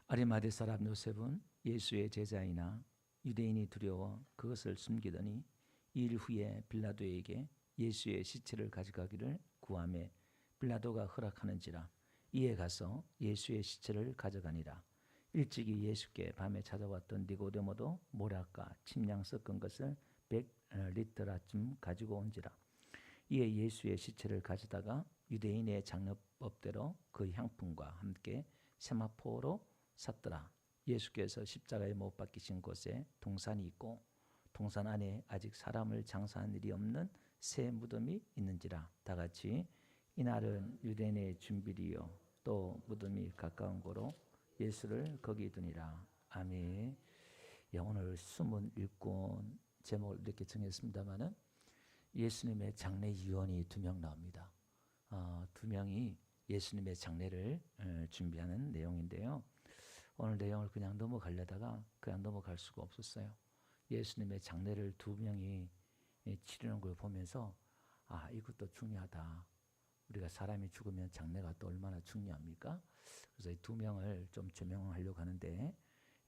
아리마대 사람 요셉은 예수의 제자이나 유대인이 두려워 그것을 숨기더니 일 후에 빌라도에게 예수의 시체를 가져가기를 구하매 빌라도가 허락하는지라. 이에 가서 예수의 시체를 가져가니라. 일찍이 예수께 밤에 찾아왔던 니고데모도 모략과 침량 섞은 것을 100리터라쯤 가지고 온지라. 이에 예수의 시체를 가져다가 유대인의 장례법대로 그 향품과 함께 세마포로 샀더라. 예수께서 십자가에 못 박히신 곳에 동산이 있고 동산 안에 아직 사람을 장사한 일이 없는 새 무덤이 있는지라. 다 같이 이날은 유대인의 준비리요 또 무덤이 가까운 고로 예수를 거기 두니라. 아멘. 예, 오늘 숨은 일권 제목을 이렇게 정했습니다마는 예수님의 장례 유언이 2명 나옵니다. 2명이 예수님의 장례를 준비하는 내용인데요. 오늘 내용을 그냥 넘어가려다가 그냥 넘어갈 수가 없었어요. 예수님의 장례를 2명이 치르는 걸 보면서 이것도 중요하다. 우리가 사람이 죽으면 장례가 또 얼마나 중요합니까? 그래서 이 2명을 좀 조명하려고 하는데,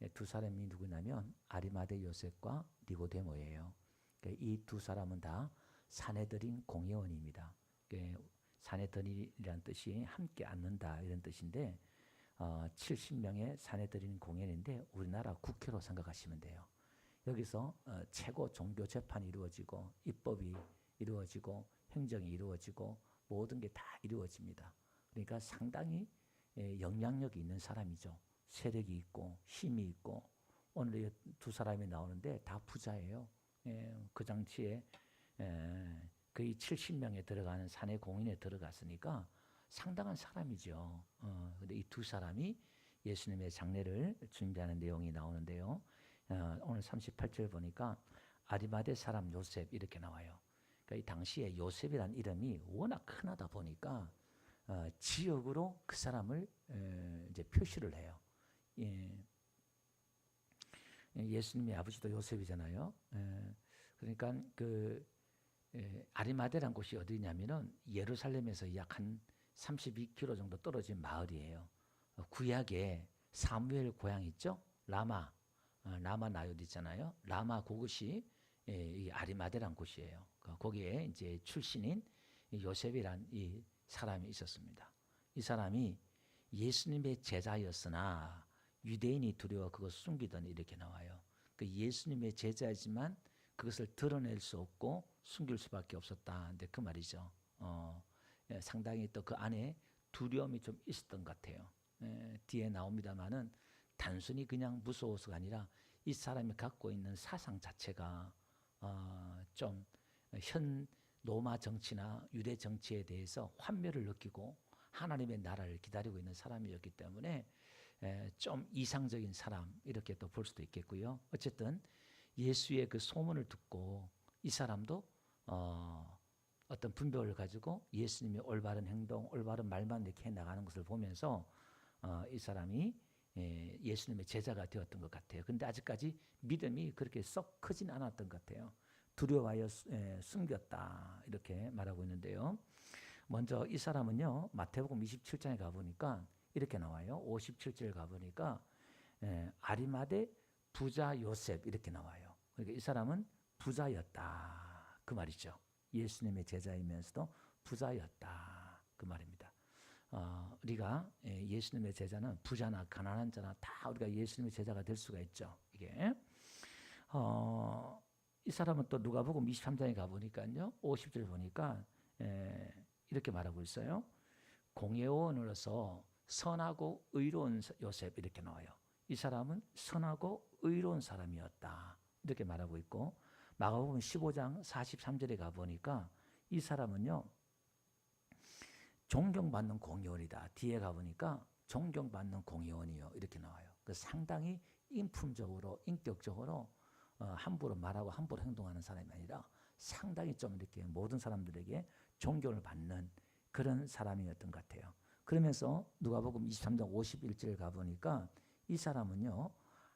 2사람이 누구냐면 아리마대 요셉과 니고데모예요. 이 2사람은 다 사내들인 공회원입니다. 사내들이라는 뜻이 함께 앉는다 이런 뜻인데 70명의 사내들인 공회인데 우리나라 국회로 생각하시면 돼요. 여기서 최고 종교 재판이 이루어지고 입법이 이루어지고 행정이 이루어지고 모든 게 다 이루어집니다. 그러니까 상당히 영향력이 있는 사람이죠. 세력이 있고 힘이 있고 오늘 2사람이 나오는데 다 부자예요. 그 장치에 거의 70명에 들어가는 사내 공인에 들어갔으니까 상당한 사람이죠. 근데 이 2사람이 예수님의 장례를 준비하는 내용이 나오는데요. 오늘 38절 보니까 아리마대 사람 요셉 이렇게 나와요. 그러니까 이 당시에 요셉이라는 이름이 워낙 흔하다 보니까 지역으로 그 사람을 이제 표시를 해요. 예수님의 아버지도 요셉이잖아요. 그러니까 아리마대란 곳이 어디냐면은 예루살렘에서 약 한 32km 정도 떨어진 마을이에요. 구약에 사무엘 고향 있죠? 라마 나요트 있잖아요. 라마 그곳이 이 아리마대란 곳이에요. 거기에 이제 출신인 요셉이란 이 사람이 있었습니다. 이 사람이 예수님의 제자였으나 유대인이 두려워 그것을 숨기더니 이렇게 나와요. 예수님의 제자이지만 그것을 드러낼 수 없고 숨길 수밖에 없었다. 근데 그 말이죠. 상당히 또 그 안에 두려움이 좀 있었던 것 같아요. 뒤에 나옵니다만은 단순히 그냥 무서워서가 아니라 이 사람이 갖고 있는 사상 자체가 좀 현 로마 정치나 유대 정치에 대해서 환멸을 느끼고 하나님의 나라를 기다리고 있는 사람이었기 때문에 좀 이상적인 사람 이렇게 또 볼 수도 있겠고요. 어쨌든 예수의 그 소문을 듣고 이 사람도 어떤 분별을 가지고 예수님의 올바른 행동, 올바른 말만 이렇게 해나가는 것을 보면서 이 사람이 예수님의 제자가 되었던 것 같아요. 근데 아직까지 믿음이 그렇게 썩 크진 않았던 것 같아요. 두려워하여 숨겼다 이렇게 말하고 있는데요. 먼저 이 사람은요 마태복음 27장에 가보니까 이렇게 나와요. 57절 가보니까 아리마대 부자 요셉 이렇게 나와요. 그러니까 이 사람은 부자였다 그 말이죠. 예수님의 제자이면서도 부자였다 그 말입니다. 우리가 예수님의 제자는 부자나 가난한 자나 다 우리가 예수님의 제자가 될 수가 있죠. 이게 이 사람은 또 누가복음 23장에 가보니까요 50절 보니까 이렇게 말하고 있어요. 공회원으로서 선하고 의로운 요셉 이렇게 나와요. 이 사람은 선하고 의로운 사람이었다 이렇게 말하고 있고 마가복음 15장 43절에 가보니까 이 사람은요 존경받는 공회원이다. 뒤에 가보니까 존경받는 공회원이요 이렇게 나와요. 상당히 인품적으로 인격적으로 함부로 말하고 함부로 행동하는 사람이 아니라 상당히 좀 이렇게 모든 사람들에게 존경을 받는 그런 사람이었던 것 같아요. 그러면서 누가복음 23장 51절 가보니까 이 사람은요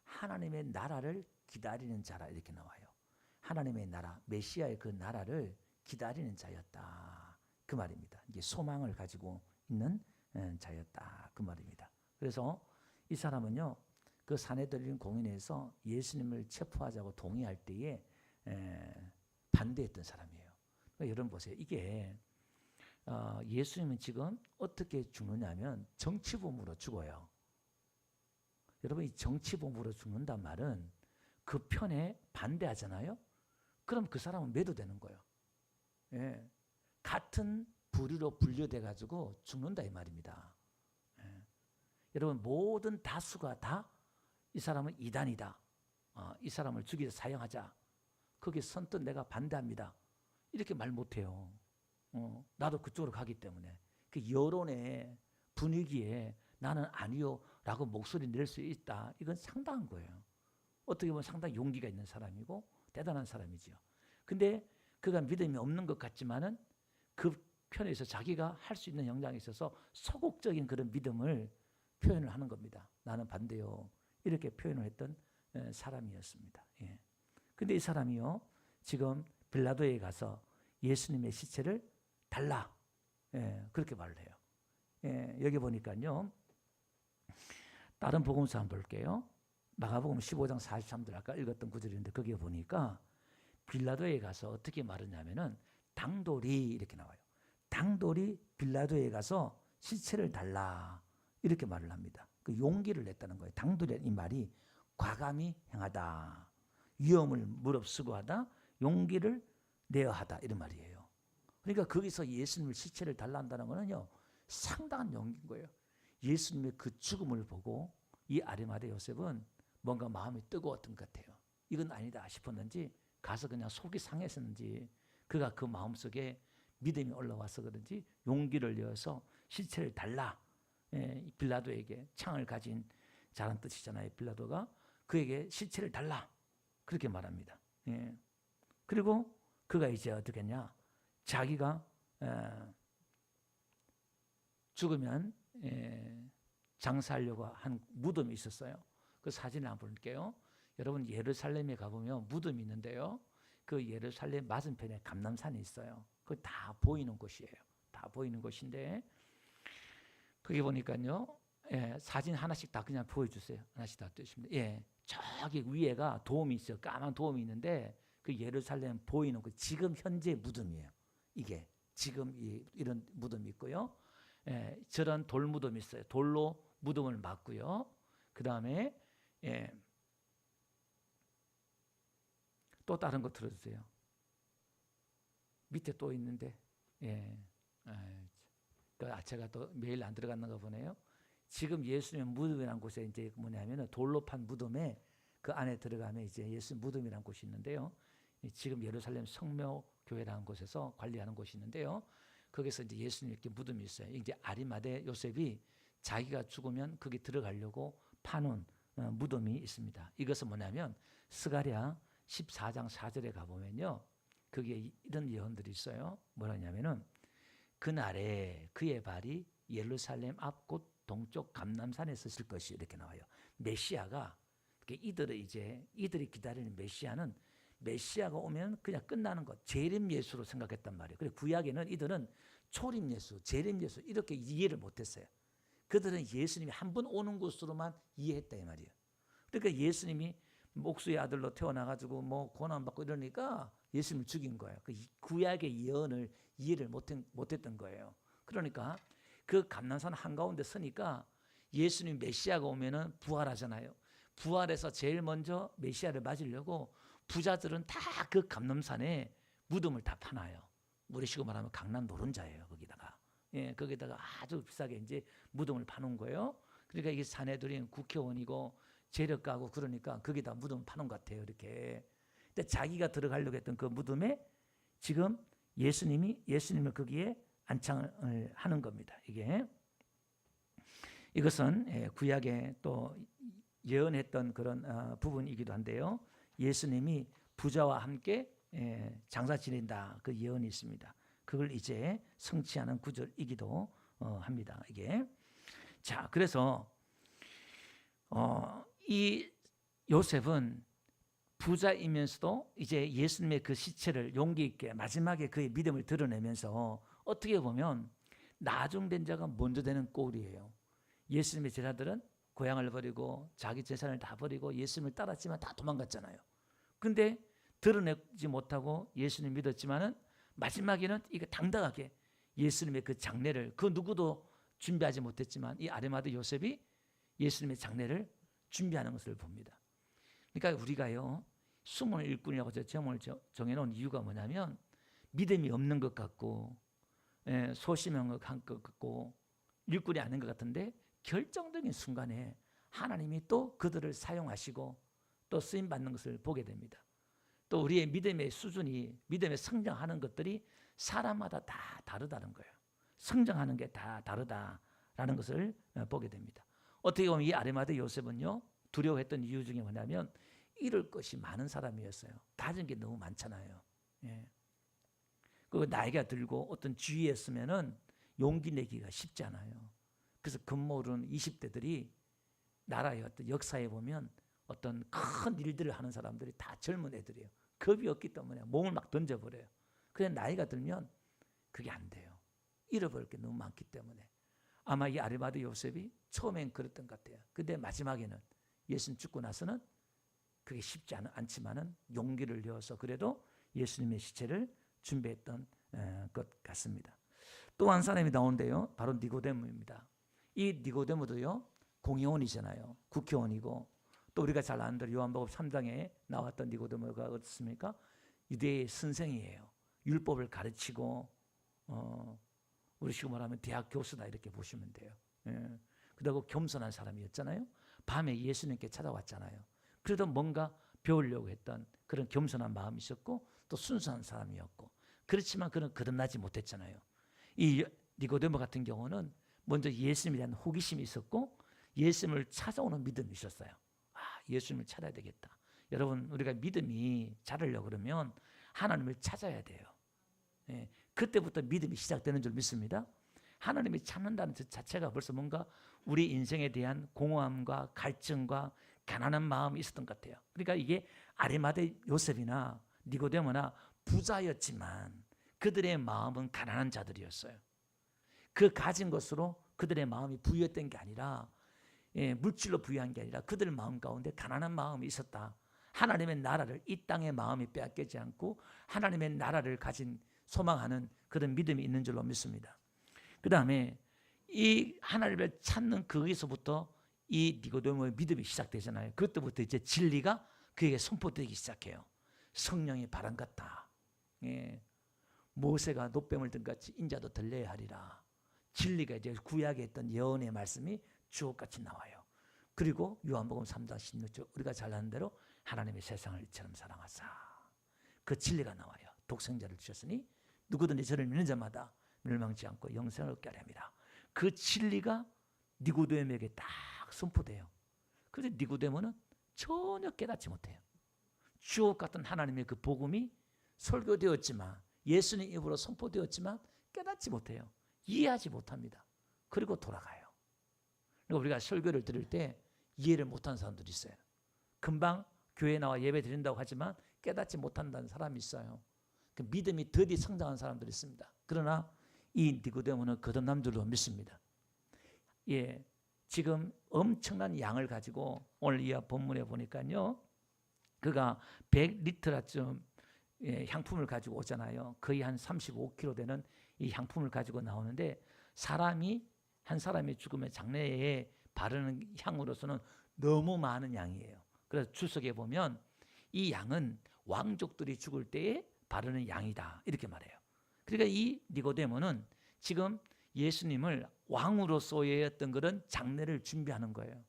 하나님의 나라를 기다리는 자라 이렇게 나와요. 하나님의 나라, 메시아의 그 나라를 기다리는 자였다 그 말입니다. 이게 소망을 가지고 있는 자였다 그 말입니다. 그래서 이 사람은요, 그 사내들인 공인에서 예수님을 체포하자고 동의할 때에 반대했던 사람이에요. 그러니까 여러분 보세요. 이게 예수님은 지금 어떻게 죽느냐면 정치범으로 죽어요. 여러분, 이 정치범으로 죽는단 말은 그 편에 반대하잖아요. 그럼 그 사람은 매도되는 거예요. 예. 같은 부류로 분류돼 가지고 죽는다 이 말입니다. 예. 여러분, 모든 다수가 다 이 사람은 이단이다, 이 사람을 죽이려 사형하자, 거기 선뜻 내가 반대합니다, 이렇게 말 못해요. 나도 그쪽으로 가기 때문에. 그 여론의 분위기에 나는 아니요 라고 목소리 낼 수 있다, 이건 상당한 거예요. 어떻게 보면 상당히 용기가 있는 사람이고 대단한 사람이지요. 근데 그가 믿음이 없는 것 같지만은 그 편에서 자기가 할 수 있는 역량이 있어서 소극적인 그런 믿음을 표현을 하는 겁니다. 나는 반대요, 이렇게 표현을 했던 사람이었습니다. 예. 근데 이 사람이요, 지금 빌라도에 가서 예수님의 시체를 달라, 그렇게 말을 해요. 여기 보니까요, 다른 복음서 한번 볼게요. 마가복음 15장 43절 아까 읽었던 구절인데 거기에 보니까 빌라도에 가서 어떻게 말하냐면은 당돌이 이렇게 나와요. 당돌이 빌라도에 가서 시체를 달라, 이렇게 말을 합니다. 그 용기를 냈다는 거예요. 당돌이라는 이 말이 과감히 행하다, 위험을 무릅쓰고 하다, 용기를 내어 하다, 이런 말이에요. 그러니까 거기서 예수님을 시체를 달라 한다는 거는요, 상당한 용기인 거예요. 예수님의 그 죽음을 보고 이 아리마대 요셉은 뭔가 마음이 뜨거웠던 것 같아요. 이건 아니다 싶었는지, 가서 그냥 속이 상했었는지, 그가 그 마음속에 믿음이 올라와서 그런지 용기를 내어서 시체를 달라, 빌라도에게, 창을 가진 자란 뜻이잖아요. 빌라도가 그에게 시체를 달라, 그렇게 말합니다. 그리고 그가 이제 어떻게 했냐, 자기가 죽으면 장사하려고 한 무덤이 있었어요. 그 사진을 한번 볼게요. 여러분, 예루살렘에 가보면 무덤이 있는데요, 그 예루살렘 맞은편에 감람산이 있어요. 그 다 보이는 곳이에요. 다 보이는 곳인데 거기 보니까요, 사진 하나씩 다 그냥 보여주세요. 하나씩 다 뜨시면 돼요. 저기 위에가 도움이 있어요. 까만 도움이 있는데 그 예루살렘 보이는 그 지금 현재 무덤이에요. 이게 지금 이런 무덤이 있고요. 저런 돌 무덤이 있어요. 돌로 무덤을 막고요. 그 다음에 또 다른 거 들어주세요. 밑에 또 있는데, 제가 또 메일 안 들어갔는가 보네요. 지금 예수님 무덤이라는 곳에 이제 뭐냐면은 돌로 판 무덤에 그 안에 들어가면 이제 예수님 무덤이라는 곳이 있는데요. 지금 예루살렘 성묘교회라는 곳에서 관리하는 곳이 있는데요. 거기서 이제 예수님 이렇게 무덤이 있어요. 이제 아리마대 요셉이 자기가 죽으면 거기 들어가려고 파놓은 무덤이 있습니다. 이것은 뭐냐면 스가랴 14장 4절에 가보면요, 거기에 이런 예언들이 있어요. 뭐라냐면은 그날에 그의 발이 예루살렘 앞 곧 동쪽 감람산에 섰을 것이, 이렇게 나와요. 메시아가, 이들이 기다리는 메시아는, 메시아가 오면 그냥 끝나는 것, 재림 예수로 생각했단 말이에요. 그리고 구약에는 이들은 초림 예수, 재림 예수 이렇게 이해를 못했어요. 그들은 예수님이 한 번 오는 것으로만 이해했다 이 말이에요. 그러니까 예수님이 목수의 아들로 태어나가지고 뭐 고난받고 이러니까 예수님을 죽인 거예요. 그 구약의 예언을 이해를 못했던 거예요. 그러니까 그 감람산 한가운데 서니까 예수님 메시아가 오면은 부활하잖아요. 부활해서 제일 먼저 메시아를 맞으려고 부자들은 다 그 감람산에 무덤을 다 파놔요. 우리식으로 말하면 강남 노른자예요. 거기다가 아주 비싸게 이제 무덤을 파놓은 거예요. 그러니까 이게 사내들이 국회의원이고 재력가고 그러니까 거기다 무덤 파놓은 것 같아요. 이렇게. 근데 자기가 들어가려고 했던 그 무덤에 지금 예수님을 거기에 안창을 하는 겁니다. 이것은 구약에 또 예언했던 그런 부분이기도 한데요. 예수님이 부자와 함께 장사 지낸다, 그 예언이 있습니다. 그걸 이제 성취하는 구절이기도 합니다. 자, 그래서 이 요셉은 부자이면서도 이제 예수님의 그 시체를 용기 있게 마지막에 그의 믿음을 드러내면서 어떻게 보면 나중된 자가 먼저 되는 꼴이에요. 예수님의 제자들은 고향을 버리고 자기 재산을 다 버리고 예수님을 따랐지만 다 도망갔잖아요. 근데 드러내지 못하고 예수님 믿었지만은 마지막에는 이거 당당하게 예수님의 그 장례를 그 누구도 준비하지 못했지만 이 아리마대 요셉이 예수님의 장례를 준비하는 것을 봅니다. 그러니까 우리가요 숨을 일꾼이라고 제목을 정해놓은 이유가 뭐냐면 믿음이 없는 것 같고 소심한 것 같고 일꾼이 아닌 것 같은데 결정적인 순간에 하나님이 또 그들을 사용하시고 또 쓰임받는 것을 보게 됩니다. 또 우리의 믿음의 수준이 믿음의 성장하는 것들이 사람마다 다 다르다는 거예요. 성장하는 게 다 다르다라는 것을 보게 됩니다. 어떻게 보면 이 아리마대 요셉은요 두려워했던 이유 중에 뭐냐면 잃을 것이 많은 사람이었어요. 가진 게 너무 많잖아요. 그 나이가 들고 어떤 지위에 있으면은 용기 내기가 쉽지 않아요. 그래서 겁모르는 20대들이 나라의 어떤 역사에 보면 어떤 큰 일들을 하는 사람들이 다 젊은 애들이에요. 겁이 없기 때문에 몸을 막 던져버려요. 그런데 나이가 들면 그게 안 돼요. 잃어버릴 게 너무 많기 때문에. 아마 이 아리마대 요셉이 처음엔 그랬던 것 같아요. 근데 마지막에는 예수님 죽고 나서는 그게 쉽지 않지만은 용기를 내어서 그래도 예수님의 시체를 준비했던 것 같습니다. 또 한 사람이 나오는데요. 바로 니고데모입니다. 이 니고데모도요. 공의원이잖아요. 국회의원이고 또 우리가 잘 아는 대로 요한복음 3장에 나왔던 니고데모가 어떻습니까? 유대의 선생이에요. 율법을 가르치고 우리 식으로 말하면 대학 교수다 이렇게 보시면 돼요. 그리고 겸손한 사람이었잖아요. 밤에 예수님께 찾아왔잖아요. 그래도 뭔가 배우려고 했던 그런 겸손한 마음이 있었고 또 순수한 사람이었고 그렇지만 그는 거듭나지 못했잖아요. 이 니고데모 같은 경우는 먼저 예수님에 대한 호기심이 있었고 예수님을 찾아오는 믿음이 있었어요. 예수님을 찾아야 되겠다. 여러분 우리가 믿음이 자르려고 그러면 하나님을 찾아야 돼요. 그때부터 믿음이 시작되는 줄 믿습니다. 하나님이 찾는다는 것 자체가 벌써 뭔가 우리 인생에 대한 공허함과 갈증과 가난한 마음이 있었던 것 같아요. 그러니까 이게 아리마대 요셉이나 니고데모나 부자였지만 그들의 마음은 가난한 자들이었어요. 그 가진 것으로 그들의 마음이 부유했던 게 아니라 물질로 부유한 게 아니라 그들 마음 가운데 가난한 마음이 있었다. 하나님의 나라를 이 땅의 마음이 빼앗기지 않고 하나님의 나라를 가진 소망하는 그런 믿음이 있는 줄로 믿습니다. 그 다음에 이 하나님을 찾는 거기서부터 이 니고데모의 믿음이 시작되잖아요. 그때부터 이제 진리가 그에게 선포되기 시작해요. 성령의 바람 같다. 모세가 노뱀을 든 같이 인자도 들려야 하리라. 진리가 이제 구약에 있던 예언의 말씀이 주옥같이 나와요. 그리고 요한복음 3장 16절 우리가 잘 아는 대로 하나님의 세상을 이처럼 사랑하사 그 진리가 나와요. 독생자를 주셨으니 누구든지 저를 믿는 자마다 멸망치 않고 영생을 얻게 하렵니다. 그 진리가 니고데모에게 딱 선포돼요. 그런데 니고데모는 전혀 깨닫지 못해요. 주옥 같은 하나님의 그 복음이 설교되었지만 예수님 입으로 선포되었지만 깨닫지 못해요. 이해하지 못합니다. 그리고 돌아가요. 그러니까 우리가 설교를 들을 때 이해를 못하는 사람들이 있어요. 금방 교회에 나와 예배 드린다고 하지만 깨닫지 못한다는 사람이 있어요. 그 믿음이 더디 성장한 사람들이 있습니다. 그러나 이 니고데모는 거듭난 줄로 믿습니다. 지금 엄청난 양을 가지고 오늘 이 본문에 보니까요. 그가 100리터쯤 향품을 가지고 오잖아요. 거의 한 35kg 되는 이 향품을 가지고 나오는데 한 사람의 죽음의 장례에 바르는 향으로서는 너무 많은 양이에요. 그래서 주석에 보면 이 양은 왕족들이 죽을 때에 바르는 양이다 이렇게 말해요. 그러니까 이 니고데모는 지금 예수님을 왕으로서 했던 그런 장례를 준비하는 거예요.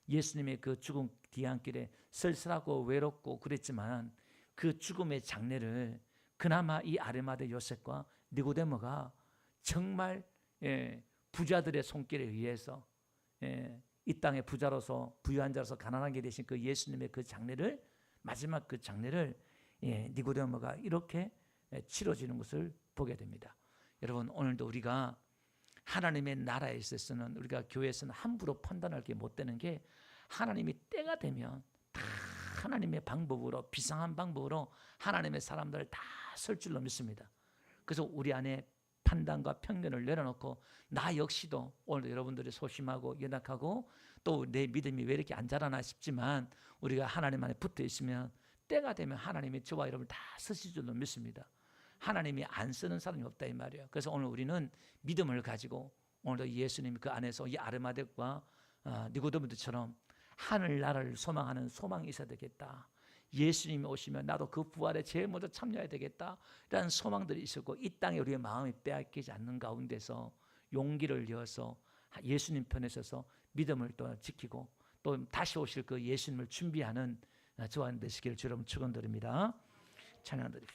예수님의 그 죽음 뒤안길에 쓸쓸하고 외롭고 그랬지만 그 죽음의 장례를 그나마 이 아리마대 요셉과 니고데모가 정말 부자들의 손길에 의해서 이 땅의 부자로서 부유한 자로서 가난하게 되신 그 예수님의 그 장례를 마지막 그 장례를 니고데모가 이렇게 치러지는 것을 보게 됩니다. 여러분 오늘도 우리가 하나님의 나라에 있어서는 우리가 교회에서는 함부로 판단할 게 못 되는 게 하나님이 때가 되면 다 하나님의 방법으로 비상한 방법으로 하나님의 사람들을 다 쓸 줄로 믿습니다. 그래서 우리 안에 판단과 편견을 내려놓고 나 역시도 오늘 여러분들이 소심하고 연약하고 또 내 믿음이 왜 이렇게 안 자라나 싶지만 우리가 하나님 안에 붙어 있으면 때가 되면 하나님이 저와 여러분을 다 쓰실 줄로 믿습니다. 하나님이 안 쓰는 사람이 없다 이 말이에요. 그래서 오늘 우리는 믿음을 가지고 오늘도 예수님이 그 안에서 이 아르마덱과 니고데모처럼 하늘나라를 소망하는 소망이 있어야 되겠다. 예수님이 오시면 나도 그 부활에 제일 먼저 참여해야 되겠다 라는 소망들이 있었고, 이 땅에 우리의 마음이 빼앗기지 않는 가운데서 용기를 내어서 예수님 편에 서서 믿음을 또 지키고 또 다시 오실 그 예수님을 준비하는 저와 되시기를 주로 축원드립니다. 찬양드립니다.